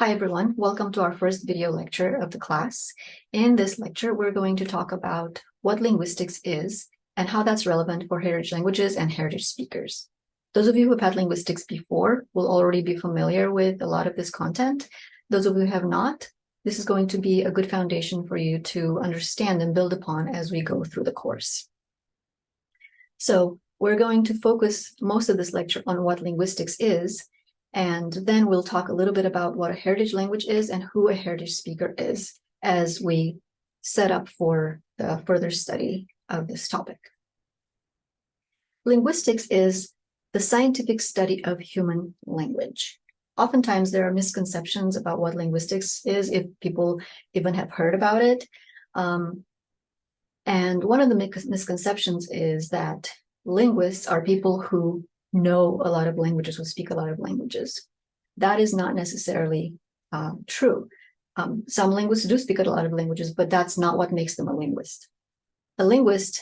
Hi everyone, welcome to our first video lecture of the class. In this lecture, we're going to talk about what linguistics is and how that's relevant for heritage languages and heritage speakers. Those of you who have had linguistics before will already be familiar with a lot of this content. Those of you who have not, this is going to be a good foundation for you to understand and build upon as we go through the course. So we're going to focus most of this lecture on what linguistics is, and then we'll talk a little bit about what a heritage language is and who a heritage speaker is as we set up for the further study of this topic. Linguistics is the scientific study of human language. Oftentimes there are misconceptions about what linguistics is, if people even have heard about it. And one of the misconceptions is that linguists are people who know a lot of languages, who speak a lot of languages. That is not necessarily true. Some linguists do speak a lot of languages, but that's not what makes them a linguist. A linguist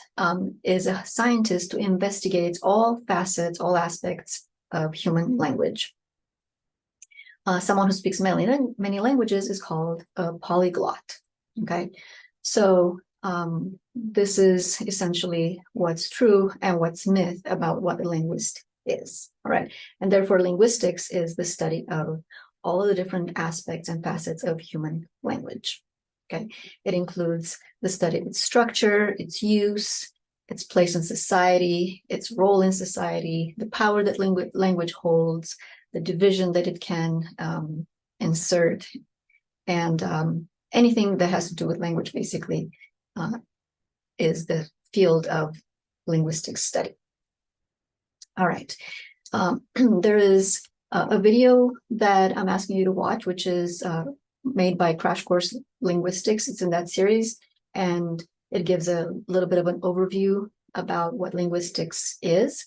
is a scientist who investigates all facets, all aspects of human language. Someone who speaks many languages is called a polyglot. Okay, so this is essentially what's true and what's myth about what a linguist is. All right, and therefore linguistics is the study of all of the different aspects and facets of human language. Okay, it includes the study of its structure, its use, its place in society, its role in society, the power that language holds, the division that it can insert, and anything that has to do with language basically is the field of linguistic study. All right, there is a video that I'm asking you to watch, which is made by Crash Course Linguistics. It's in that series, and it gives a little bit of an overview about what linguistics is,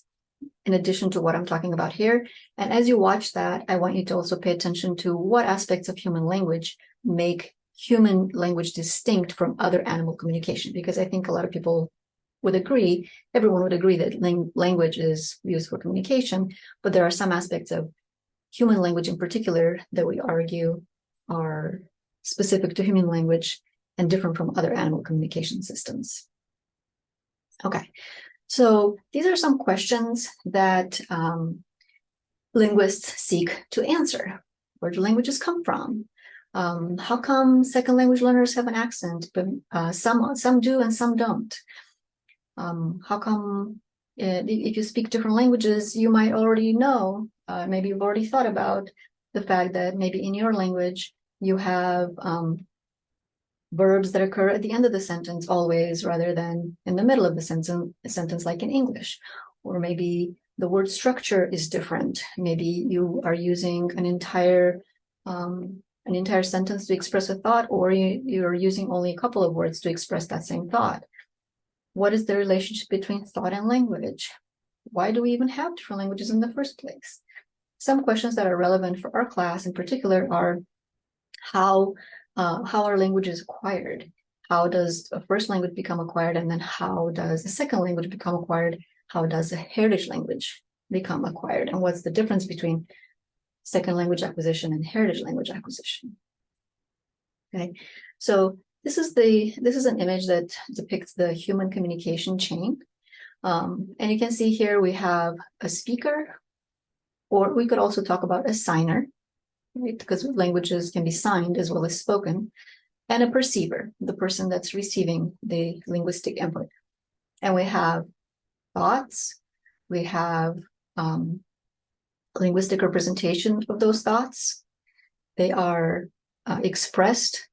in addition to what I'm talking about here. And as you watch that, I want you to also pay attention to what aspects of human language make human language distinct from other animal communication, because I think a lot of people would agree, everyone would agree that language is used for communication, but there are some aspects of human language in particular that we argue are specific to human language and different from other animal communication systems. Okay, so these are some questions that linguists seek to answer. Where do languages come from? How come second language learners have an accent, but some do and some don't? How come if you speak different languages, you might already know, maybe you've already thought about the fact that maybe in your language you have verbs that occur at the end of the sentence always, rather than in the middle of the sentence like in English. Or maybe the word structure is different. Maybe you are using an entire sentence to express a thought, or you're using only a couple of words to express that same thought. What is the relationship between thought and language? Why do we even have different languages in the first place? Some questions that are relevant for our class in particular are how are languages acquired? How does a first language become acquired? And then how does a second language become acquired? How does a heritage language become acquired? And what's the difference between second language acquisition and heritage language acquisition? Okay, so this is an image that depicts the human communication chain. And you can see here we have a speaker, or we could also talk about a signer, right? Because languages can be signed as well as spoken, and a perceiver, the person that's receiving the linguistic input. And we have thoughts, we have linguistic representation of those thoughts. They are expressed.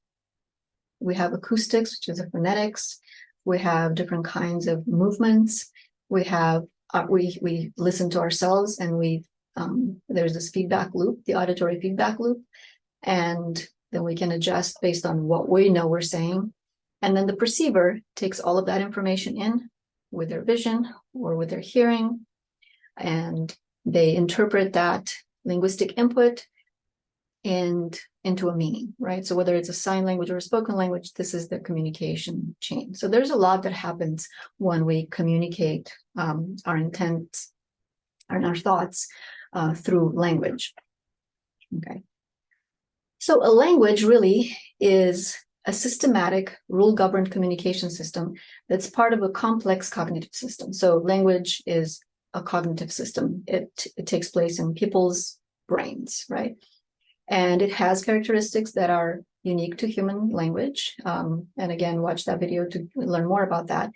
We have acoustics, which is a phonetics. We have different kinds of movements. We have we listen to ourselves, and there's this feedback loop, the auditory feedback loop, and then we can adjust based on what we know we're saying. And then the perceiver takes all of that information in with their vision or with their hearing, and they interpret that linguistic input into a meaning, right? So whether it's a sign language or a spoken language, this is the communication chain. So there's a lot that happens when we communicate our intent and our thoughts through language. Okay. So a language really is a systematic, rule-governed communication system that's part of a complex cognitive system. So language is a cognitive system. It takes place in people's brains, right? And it has characteristics that are unique to human language. And again, watch that video to learn more about that.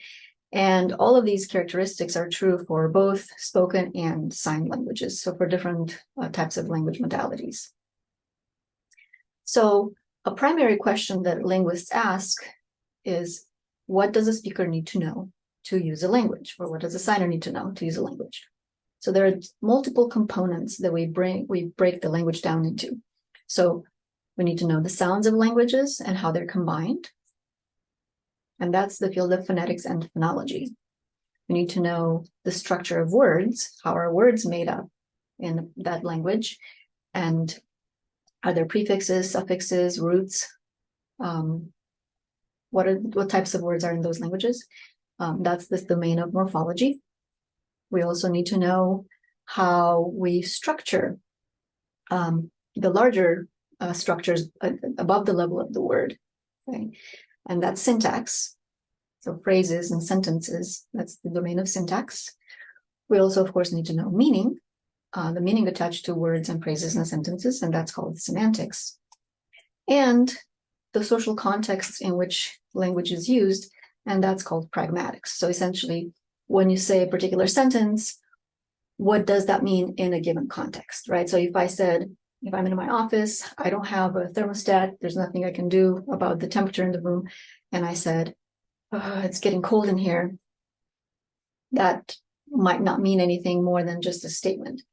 And all of these characteristics are true for both spoken and sign languages, so for different types of language modalities. So a primary question that linguists ask is, what does a speaker need to know to use a language? Or what does a signer need to know to use a language? So there are multiple components that we break the language down into. So we need to know the sounds of languages and how they're combined. And that's the field of phonetics and phonology. We need to know the structure of words, how are words made up in that language, and are there prefixes, suffixes, roots? What types of words are in those languages? That's the domain of morphology. We also need to know how we structure the larger structures above the level of the word, okay? And that's syntax. So phrases and sentences, that's the domain of syntax. We also, of course, need to know meaning, the meaning attached to words and phrases and sentences, and that's called semantics. And the social contexts in which language is used, and that's called pragmatics. So essentially, when you say a particular sentence, what does that mean in a given context, right? So if I'm in my office, I don't have a thermostat, there's nothing I can do about the temperature in the room, and I said, oh, it's getting cold in here, that might not mean anything more than just a statement.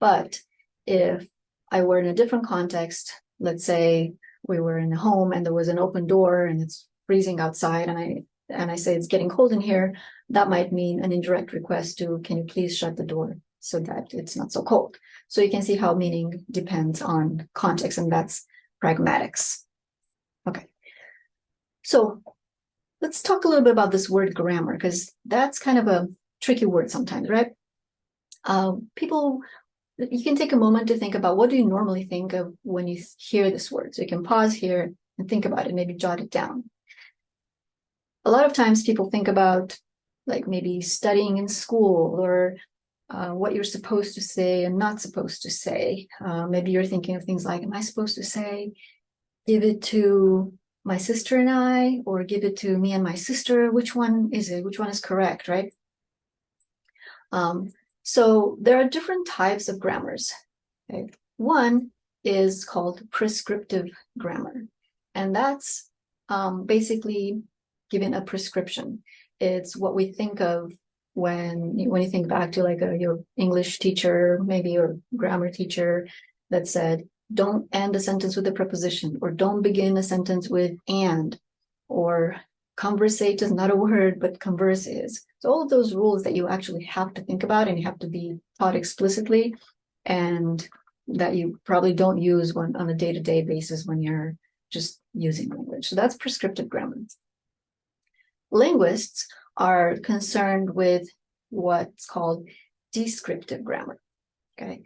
But if I were in a different context, let's say we were in a home and there was an open door and it's freezing outside, and I say it's getting cold in here, that might mean an indirect request to, can you please shut the door so that it's not so cold? So you can see how meaning depends on context, and that's pragmatics. Okay. So let's talk a little bit about this word grammar, because that's kind of a tricky word sometimes, right? You can take a moment to think about, what do you normally think of when you hear this word? So you can pause here and think about it, maybe jot it down. A lot of times people think about like maybe studying in school, or what you're supposed to say and not supposed to say. Maybe you're thinking of things like, am I supposed to say, give it to my sister and I, or give it to me and my sister? Which one is it? Which one is correct, right? So there are different types of grammars. Okay? One is called prescriptive grammar, and that's basically giving a prescription. It's what we think of when you think back to like your English teacher, maybe your grammar teacher, that said, don't end a sentence with a preposition, or don't begin a sentence with and, or conversate is not a word, but converse is. So all of those rules that you actually have to think about and you have to be taught explicitly, and that you probably don't use on a day-to-day basis when you're just using language. So that's prescriptive grammar. Linguists are concerned with what's called descriptive grammar, okay?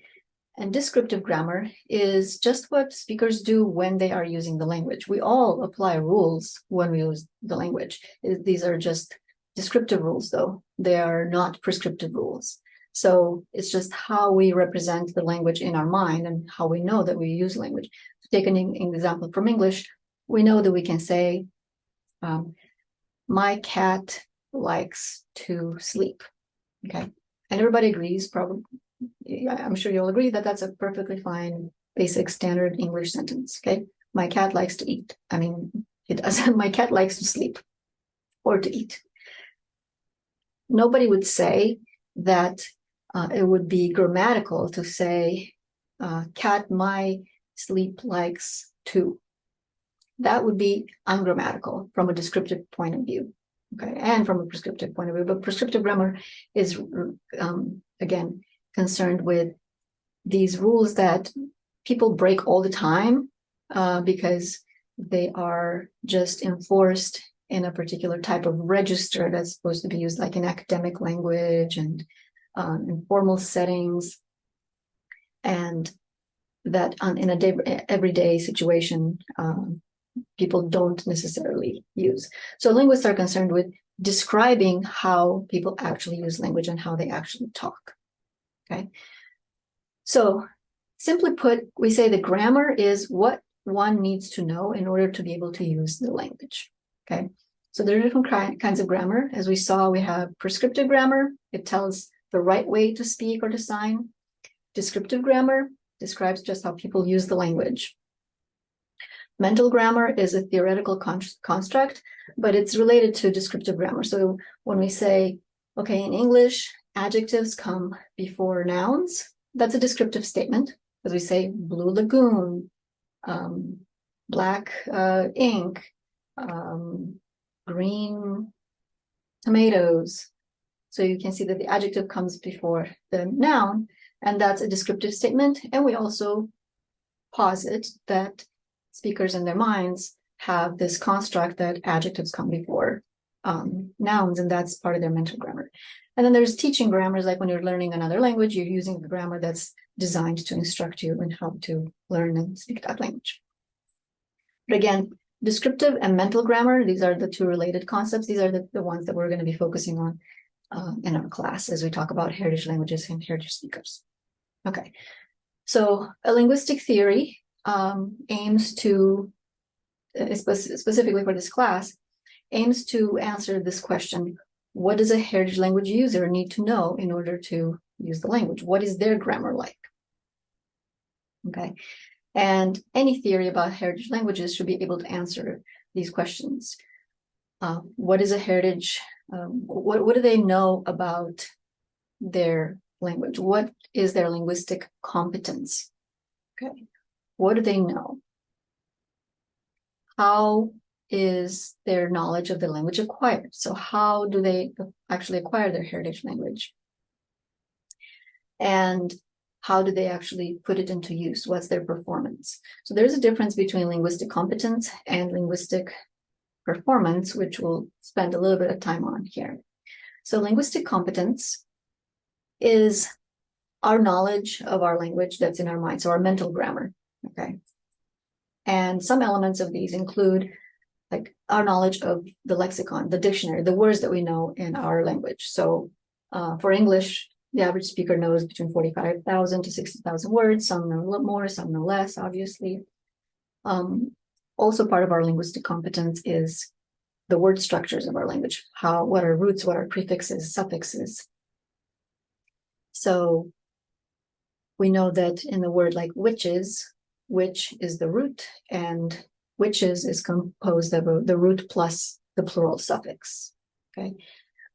And descriptive grammar is just what speakers do when they are using the language. We all apply rules when we use the language. These are just descriptive rules, though. They are not prescriptive rules. So it's just how we represent the language in our mind and how we know that we use language. To take an example from English, we know that we can say, my cat likes to sleep, okay? And everybody agrees, probably, I'm sure you'll agree that that's a perfectly fine, basic, standard English sentence, okay? My cat likes to eat. I mean, it does. My cat likes to sleep or to eat. Nobody would say that it would be grammatical to say, cat my sleep likes to. That would be ungrammatical from a descriptive point of view, okay? And from a prescriptive point of view. But prescriptive grammar is, again, concerned with these rules that people break all the time because they are just enforced in a particular type of register that's supposed to be used like in academic language and in formal settings. And that in a everyday situation, people don't necessarily use. So linguists are concerned with describing how people actually use language and how they actually talk. Okay. So simply put, we say the grammar is what one needs to know in order to be able to use the language. Okay. So there are different kinds of grammar. As we saw, we have prescriptive grammar. It tells the right way to speak or to sign. Descriptive grammar describes just how people use the language. Mental grammar is a theoretical construct, but it's related to descriptive grammar. So when we say, okay, in English, adjectives come before nouns, that's a descriptive statement. As we say, blue lagoon, black ink, green tomatoes. So you can see that the adjective comes before the noun, and that's a descriptive statement. And we also posit that speakers in their minds have this construct that adjectives come before nouns, and that's part of their mental grammar. And then there's teaching grammars, like when you're learning another language, you're using the grammar that's designed to instruct you in how to learn and speak that language. But again, descriptive and mental grammar, these are the two related concepts. These are the ones that we're going to be focusing on in our class as we talk about heritage languages and heritage speakers. Okay, so a linguistic theory aims to, specifically for this class, aims to answer this question: what does a heritage language user need to know in order to use the language? What is their grammar like? Okay, and any theory about heritage languages should be able to answer these questions. What is a heritage? What do they know about their language? What is their linguistic competence? Okay, what do they know? How is their knowledge of the language acquired? So how do they actually acquire their heritage language? And how do they actually put it into use? What's their performance? So there's a difference between linguistic competence and linguistic performance, which we'll spend a little bit of time on here. So linguistic competence is our knowledge of our language that's in our mind, so our mental grammar, okay? And some elements of these include like our knowledge of the lexicon, the dictionary, the words that we know in our language. So for English, the average speaker knows between 45,000 to 60,000 words. Some know a little more, some know less, obviously. Also part of our linguistic competence is the word structures of our language. What are roots, what are prefixes, suffixes. So we know that in the word like witches, which is the root, and witches is composed of the root plus the plural suffix. Okay.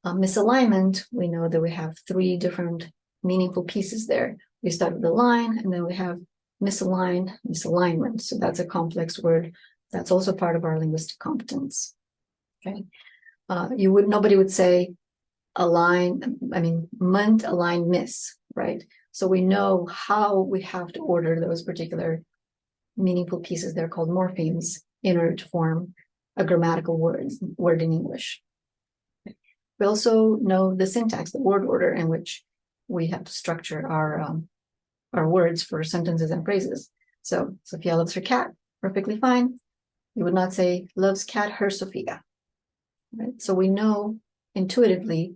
Misalignment, we know that we have three different meaningful pieces there. We start with the line, and then we have misaligned, misalignment. So that's a complex word. That's also part of our linguistic competence. Okay. Nobody would say ment, align, miss, right? So we know how we have to order those particular meaningful pieces. They're called morphemes in order to form a grammatical word in English. We also know the syntax, the word order in which we have to structure our words for sentences and phrases. So Sophia loves her cat, perfectly fine. You would not say loves cat her Sophia. Right? So we know intuitively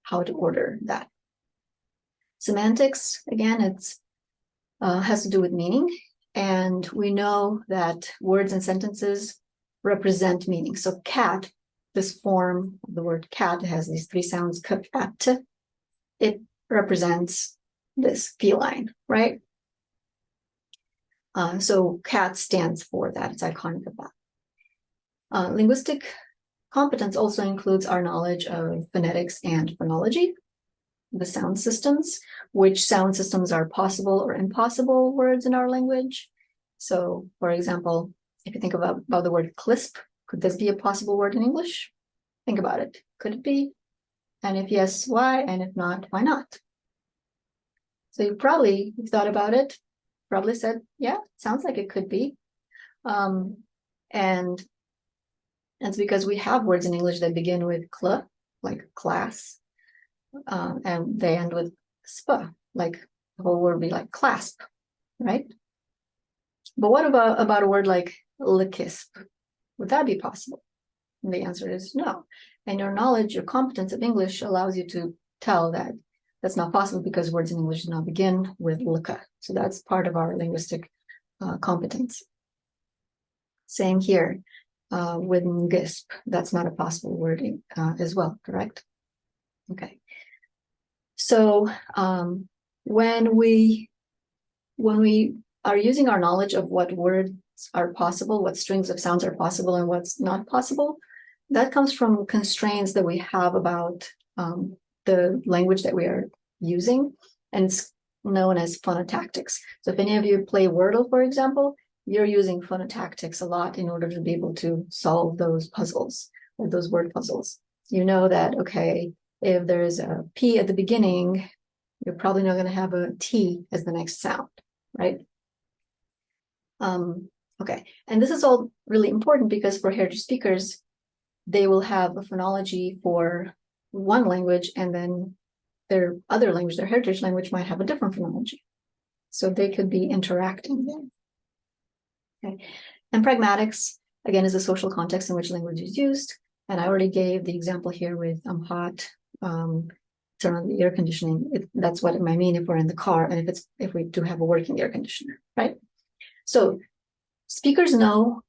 how to order that. Semantics, again, it's has to do with meaning, and we know that words and sentences represent meaning. So cat, this form of the word cat has these three sounds, cat, it represents this feline, right? So cat stands for that. It's iconic of that. Linguistic competence also includes our knowledge of phonetics and phonology, the sound systems, which sound systems are possible or impossible words in our language. So, for example, if you think about the word clisp, could this be a possible word in English? Think about it. Could it be? And if yes, why? And if not, why not? So you've thought about it, probably said, yeah, sounds like it could be. And it's because we have words in English that begin with cl, like class, and they end with sp, like the whole word would be like clasp, right? But what about a word like likisp? Would that be possible? And the answer is no. And your knowledge, your competence of English allows you to tell that that's not possible because words in English do not begin with lika. So that's part of our linguistic competence. Same here with ngisp. That's not a possible word as well, correct? Okay. So when we are using our knowledge of what words are possible, what strings of sounds are possible, and what's not possible, that comes from constraints that we have about the language that we are using, and it's known as phonotactics. So if any of you play Wordle, for example, you're using phonotactics a lot in order to be able to solve those puzzles or those word puzzles. You know that, okay, if there's a P at the beginning, you're probably not going to have a T as the next sound, right? Okay, and this is all really important because for heritage speakers, they will have a phonology for one language, and then their other language, their heritage language, might have a different phonology. So they could be interacting there. Okay, and pragmatics, again, is a social context in which language is used. And I already gave the example here with I'm hot, turn on the air conditioning. That's what it might mean if we're in the car and if we do have a working air conditioner, right? So speakers know,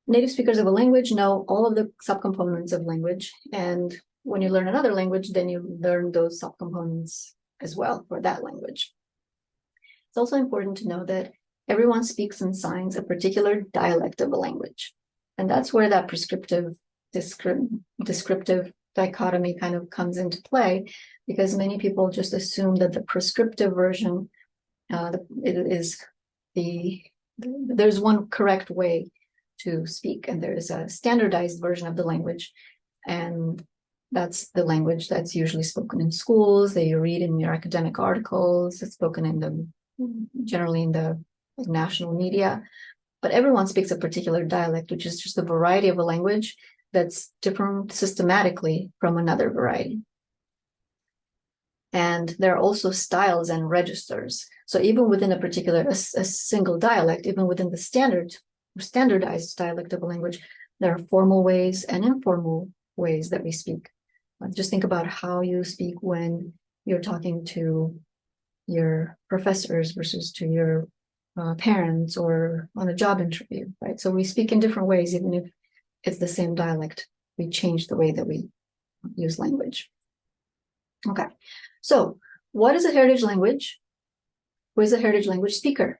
native speakers of a language know all of the subcomponents of language. And when you learn another language, then you learn those subcomponents as well for that language. It's also important to know that everyone speaks and signs a particular dialect of a language. And that's where that prescriptive, descriptive dichotomy kind of comes into play, because many people just assume that the prescriptive version there's one correct way to speak, and there is a standardized version of the language, and that's the language that's usually spoken in schools, that you read in your academic articles, it's spoken generally in the national media. But everyone speaks a particular dialect, which is just a variety of a language that's different systematically from another variety. And there are also styles and registers. So even within a single dialect, even within the standardized dialect of a language, there are formal ways and informal ways that we speak. Just think about how you speak when you're talking to your professors versus to your parents or on a job interview, right? So we speak in different ways, even if it's the same dialect. We change the way that we use language. Okay, so what is a heritage language? Who is a heritage language speaker?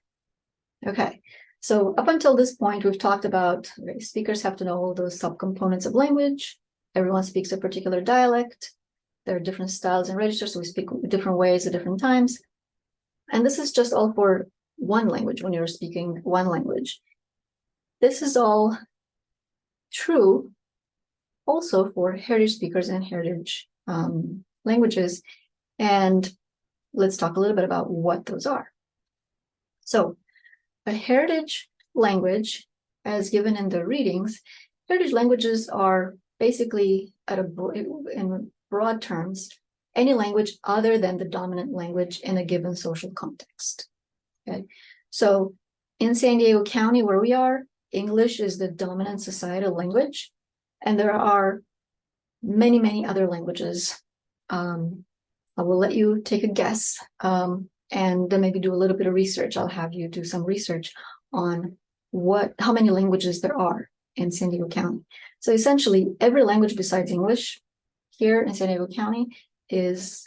Okay, so up until this point, we've talked about speakers have to know all those subcomponents of language. Everyone speaks a particular dialect. There are different styles and registers, so we speak different ways at different times. And this is just all for one language when you're speaking one language. This is all true also for heritage speakers and heritage languages. And let's talk a little bit about what those are. So a heritage language, as given in the readings, heritage languages are basically, in broad terms, any language other than the dominant language in a given social context. Okay, so in San Diego County, where we are, English is the dominant societal language, and there are many, many other languages. I will let you take a guess and then maybe do a little bit of research. I'll have you do some research on how many languages there are in San Diego County. So essentially, every language besides English here in San Diego County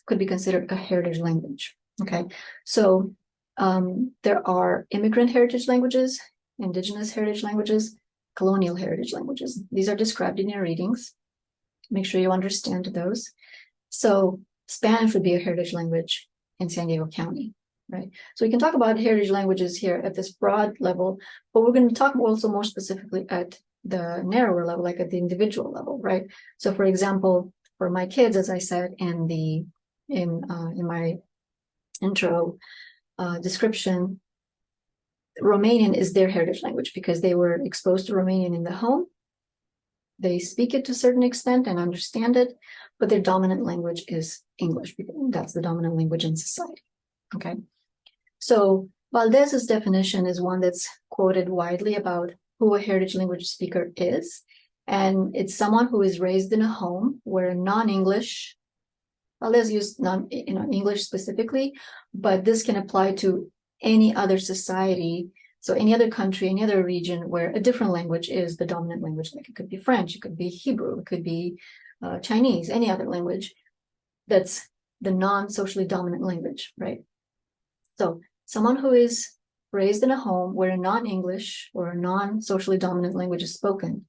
could be considered a heritage language. Okay, so there are immigrant heritage languages, indigenous heritage languages, colonial heritage languages. These are described in your readings. Make sure you understand those. So Spanish would be a heritage language in San Diego County, right? So we can talk about heritage languages here at this broad level, but we're going to talk also more specifically at the narrower level, like at the individual level, right? So for example, for my kids, as I said in my intro description, Romanian is their heritage language because they were exposed to Romanian in the home. They speak it to a certain extent and understand it, but their dominant language is English because that's the dominant language in society. Okay, so Valdez's definition is one that's quoted widely about who a heritage language speaker is. And it's someone who is raised in a home where non-English, Valdez used English specifically, but this can apply to any other society. So any other country, any other region where a different language is the dominant language. Like it could be French, it could be Hebrew, it could be Chinese, any other language that's the non-socially dominant language, right? So someone who is raised in a home where a non-English or a non-socially dominant language is spoken,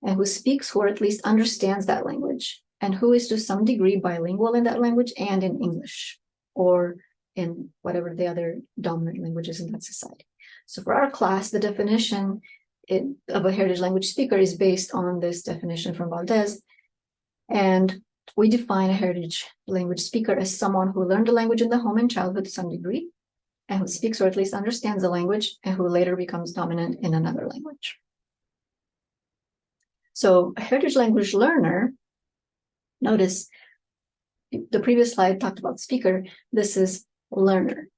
and who speaks or at least understands that language, and who is to some degree bilingual in that language and in English, or in whatever the other dominant languages in that society. So for our class, the definition of a heritage language speaker is based on this definition from Valdez. And we define a heritage language speaker as someone who learned the language in the home in childhood to some degree, and who speaks or at least understands the language, and who later becomes dominant in another language. So a heritage language learner, notice the previous slide talked about speaker, this is learner.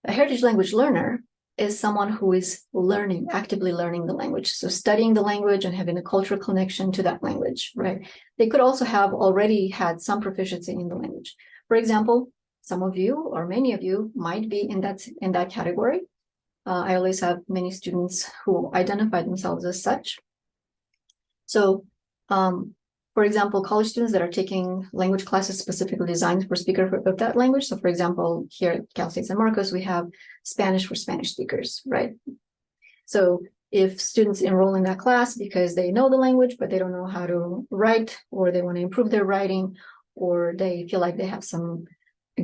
A heritage language learner is someone who is learning, actively learning the language. So studying the language and having a cultural connection to that language, right? They could also have already had some proficiency in the language. For example, some of you or many of you might be in that category. I always have many students who identify themselves as such. So, for example, college students that are taking language classes specifically designed for speakers of that language. So for example, here at Cal State San Marcos, we have Spanish for Spanish speakers, right? So if students enroll in that class because they know the language, but they don't know how to write, or they want to improve their writing, or they feel like they have some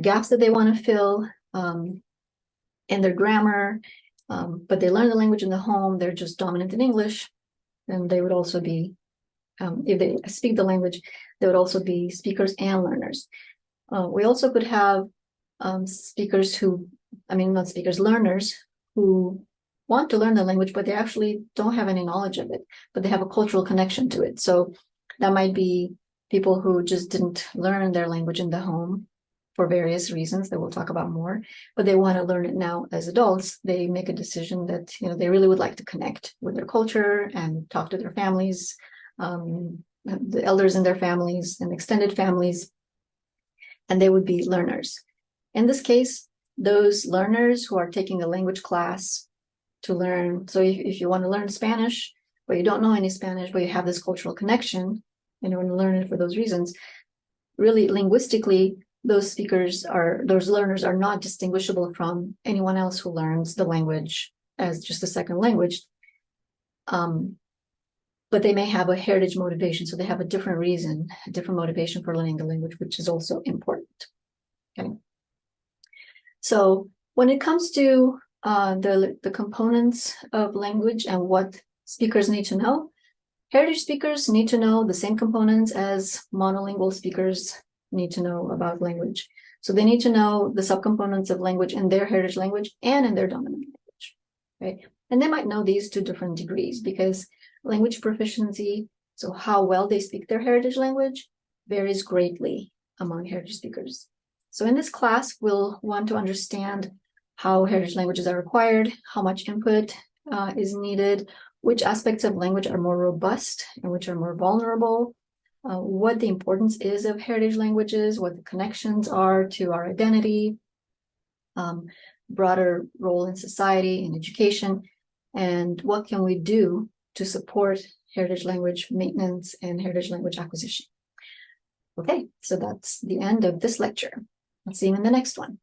gaps that they want to fill in their grammar, but they learn the language in the home, they're just dominant in English, then they would also be, if they speak the language, they would also be speakers and learners. We also could have speakers who, not speakers, learners who want to learn the language, but they actually don't have any knowledge of it, but they have a cultural connection to it. So that might be people who just didn't learn their language in the home for various reasons that we'll talk about more, but they want to learn it now as adults. They make a decision that they really would like to connect with their culture and talk to their families, the elders in their families and extended families, and they would be learners. In this case, those learners who are taking a language class to learn, so if you want to learn Spanish, but you don't know any Spanish, but you have this cultural connection and you want to learn it for those reasons, really linguistically, those learners are not distinguishable from anyone else who learns the language as just a second language. But they may have a heritage motivation. So they have a different reason, a different motivation for learning the language, which is also important. Okay. So when it comes to the components of language and what speakers need to know, heritage speakers need to know the same components as monolingual speakers need to know about language. So they need to know the subcomponents of language in their heritage language and in their dominant language, right? And they might know these to different degrees because language proficiency, so how well they speak their heritage language, varies greatly among heritage speakers. So in this class, we'll want to understand how heritage languages are acquired, how much input is needed, which aspects of language are more robust and which are more vulnerable, what the importance is of heritage languages, what the connections are to our identity, broader role in society, in education, and what can we do to support heritage language maintenance and heritage language acquisition. Okay, so that's the end of this lecture. I'll see you in the next one.